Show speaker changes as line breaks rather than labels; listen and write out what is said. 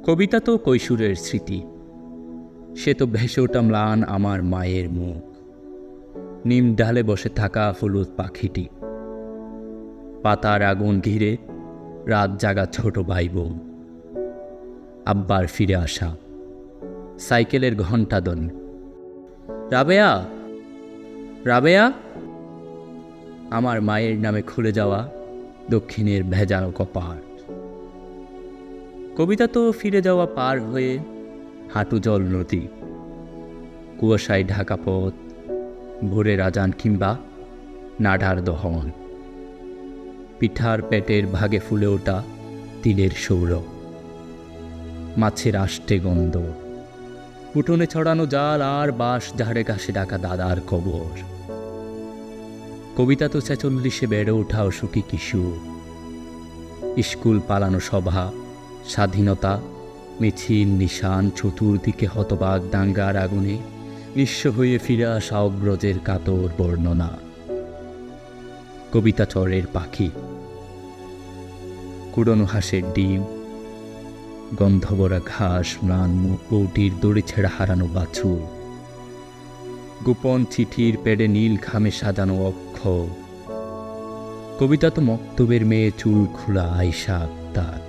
কবিতা তো কৈশোরের স্মৃতি, সে তো ভেসে ওঠা ম্লান আমার মায়ের মুখ, নিম ডালে বসে থাকা হলুদ পাখিটি, পাতার আগুন ঘিরে রাত জাগা ছোট ভাই বোন, আব্বার ফিরে আসা, সাইকেলের ঘণ্টা ধ্বনি, রাবেয়া রাবেয়া, আমার মায়ের নামে খুলে যাওয়া দক্ষিণের ভেজানো কপাট। কবিতা তো ফিরে যাওয়া পার হয়ে হাঁটু জল নদী, কুয়াশায় ঢাকা পথ, ভোরের আজান কিংবা নাডার দহন, পিঠার পেটের ভাগে ফুলে ওঠা তিলের সৌরভ, মাছের আষ্টে গন্ধ, উঠোনে ছড়ানো জাল আর বাঁশ ঝাড়ে কাশে ডাকা দাদার কবর। কবিতা তো 46-এ বেড়ে ওঠা অসুখী কিশোর, স্কুল পালানো সভা, স্বাধীনতা মিছিল নিশান, চতুর্দিকে হতবাক দাঙ্গার আগুনে নিঃস্ব হয়ে ফিরে আসা অগ্রজের কাতর বর্ণনা। কবিতা চরের পাখি, কুড়নো হাঁসের ডিম, গন্ধভরা ঘাস, ম্লান বউটির দড়ি ছেঁড়া হারানো বাছুর, গোপন চিঠির পেড়ে নীল খামে সাজানো অক্ষর। কবিতা তো মক্তবের মেয়ে চুল খোলা আয়শা আক্তার,